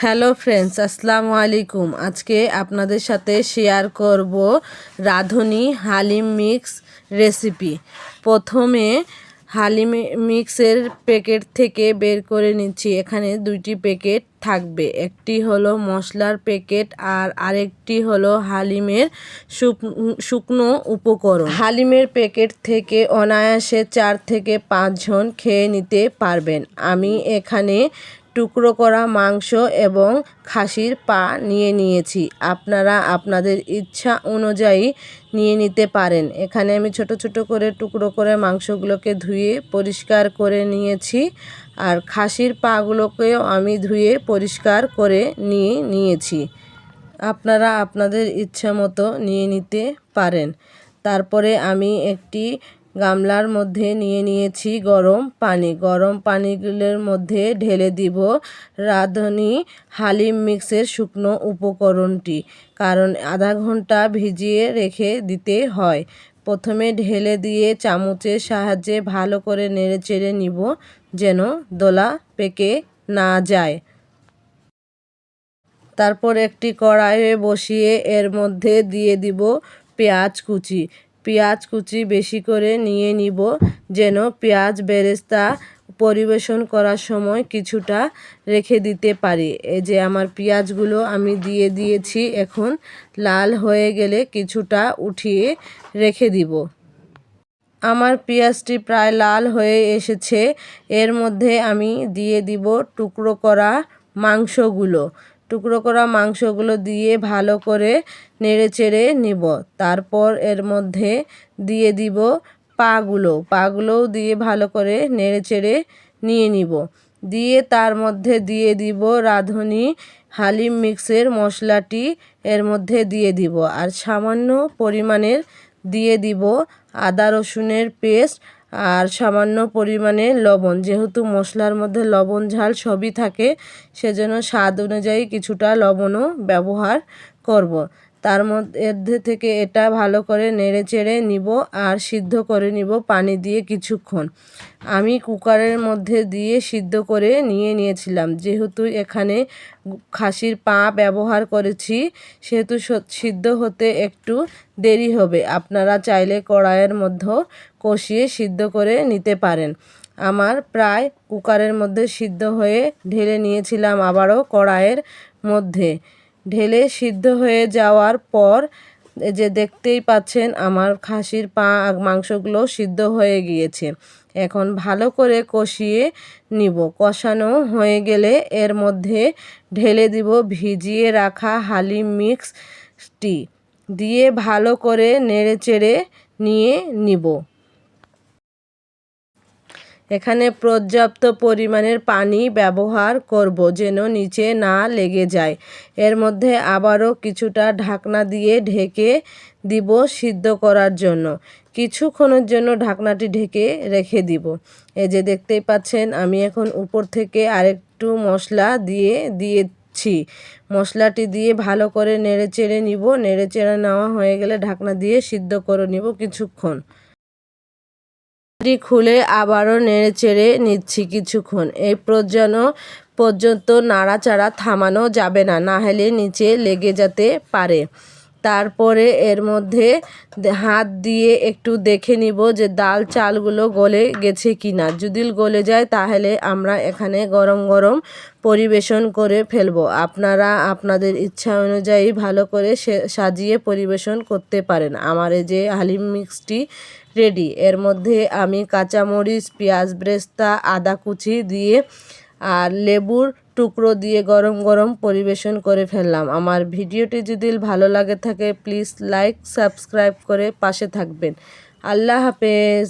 Hello friends, আসসালামু আলাইকুম। আজকে আপনাদের সাথে শেয়ার করব রাঁধুনি হালিম মিক্স রেসিপি। প্রথমে হালিম মিক্সের প্যাকেট থেকে বের করে নিচ্ছি। এখানে দুইটি প্যাকেট থাকবে, একটি হলো মশলার প্যাকেট আর আরেকটি হলো হালিমের শুকনো উপকরণ। হালিমের প্যাকেট থেকে অনায়াসে 4 থেকে 5 জন খেয়ে নিতে পারবেন। আমি এখানে টুকরো করা মাংস এবং খাসির পা নিয়েছি। আপনারা আপনাদের ইচ্ছা অনুযায়ী নিয়ে নিতে পারেন। এখানে আমি ছোট ছোট করে টুকরো করে মাংসগুলোকে ধুয়ে পরিষ্কার করে নিয়েছি, আর খাসির পাগুলোকেও আমি ধুয়ে পরিষ্কার করে নিয়েছি। আপনারা আপনাদের ইচ্ছা মতো নিয়ে নিতে পারেন। তারপরে আমি একটি গামলার মধ্যে নিয়েছি গরম পানি। গরম পানিগুলোর মধ্যে ঢেলে দিব রাঁধুনি হালিম মিক্সের শুকনো উপকরণটি, কারণ আধা ঘন্টা ভিজিয়ে রেখে দিতে হয়। প্রথমে ঢেলে দিয়ে চামচের সাহায্যে ভালো করে নেড়েচেড়ে নিব, যেন দলা পেকে না যায়। তারপর একটি কড়াইয়ে বসিয়ে এর মধ্যে দিয়ে দিব পেঁয়াজ কুচি। পেঁয়াজ কুচি বেশি করে নিয়ে নিব, যেন পেঁয়াজ বেরেস্তা পরিবেশন করার সময় কিছুটা রেখে দিতে পারি। এই যে আমার পেঁয়াজগুলো আমি দিয়ে দিয়েছি। এখন লাল হয়ে গেলে কিছুটা উঠিয়ে রেখে দিব। আমার পেঁয়াজটি প্রায় লাল হয়ে এসেছে। এর মধ্যে আমি দিয়ে দিব টুকরো করা মাংসগুলো। টুকরো করা মাংসগুলো দিয়ে ভালো করে নেড়েচেড়ে নিব। তারপর এর মধ্যে দিয়ে দিব পাগুলোও দিয়ে ভালো করে নেড়েচেড়ে নিয়ে নিব। দিয়ে তার মধ্যে দিয়ে দিব রাঁধুনি হালিম মিক্সের মশলাটি এর মধ্যে দিয়ে দিব, আর সামান্য পরিমাণের দিয়ে দিব আদা রসুনের পেস্ট, আর সামান্য পরিমাণে লবণ। যেহেতু মশলার মধ্যে লবণ ঝাল সবই থাকে, সেজন্য স্বাদ অনুযায়ী কিছুটা লবণও ব্যবহার করব। তার মধ্যে থেকে এটা ভালো করে নেড়েচেড়ে নিব আর সিদ্ধ করে নিব পানি দিয়ে কিছুক্ষণ। আমি কুকারের মধ্যে দিয়ে সিদ্ধ করে নিয়েছিলাম। যেহেতু এখানে খাসির পা ব্যবহার করেছি, সেহেতু সিদ্ধ হতে একটু দেরি হবে। আপনারা চাইলে কড়াইয়ের মধ্যে কষিয়ে সিদ্ধ করে নিতে পারেন। আমার প্রায় কুকারের মধ্যে সিদ্ধ হয়ে ঢেলে নিয়েছিলাম আবারও কড়াইয়ের মধ্যে। ঢেলে সিদ্ধ হয়ে যাওয়ার পর যে দেখতেই পাচ্ছেন আমার খাসির পা মাংসগুলো সিদ্ধ হয়ে গিয়েছে। এখন ভালো করে কষিয়ে নিব। কষানো হয়ে গেলে এর মধ্যে ঢেলে দিব ভিজিয়ে রাখা হালিম মিক্সটি, দিয়ে ভালো করে নেড়েচেড়ে নিয়ে নিব। এখানে পর্যাপ্ত পরিমাণের পানি ব্যবহার করব, যেন নিচে না লেগে যায়। এর মধ্যে আবারও কিছুটা ঢাকনা দিয়ে ঢেকে দিব সিদ্ধ করার জন্য। কিছুক্ষণের জন্য ঢাকনাটি ঢেকে রেখে দিব। এই যে দেখতেই পাচ্ছেন আমি এখন উপর থেকে আরেকটু মশলা দিয়েছি। মশলাটি দিয়ে ভালো করে নেড়েচেড়ে নিব। নেড়েচেড়ে নেওয়া হয়ে গেলে ঢাকনা দিয়ে সিদ্ধ করে নিব কিছুক্ষণ। খুলে আবারও নেড়েচেড়ে নিচ্ছি কিছুক্ষণ। এই পর্যন্ত নাড়াচাড়া থামানো যাবে না, না হলে নিচে লেগে যেতে পারে। তারপরে এর মধ্যে হাত দিয়ে একটু দেখে নিব যে ডাল চালগুলো গলে গেছে কিনা। যদি গলে যায় তাহলে আমরা এখানে গরম গরম পরিবেশন করে ফেলব। আপনারা আপনাদের ইচ্ছা অনুযায়ী ভালো করে সাজিয়ে পরিবেশন করতে পারেন। আমার এই যে হালিম মিক্সটি রেডি। এর মধ্যে আমি কাঁচামরিচ, পেঁয়াজ বেরেস্তা, আদা কুচি দিয়ে আর লেবুর টুকরো দিয়ে গরম গরম পরিবেশন করে ফেললাম। আমার ভিডিওটি যদি ভালো লাগে থাকে প্লিজ লাইক সাবস্ক্রাইব করে পাশে থাকবেন। আল্লাহ হাফেজ।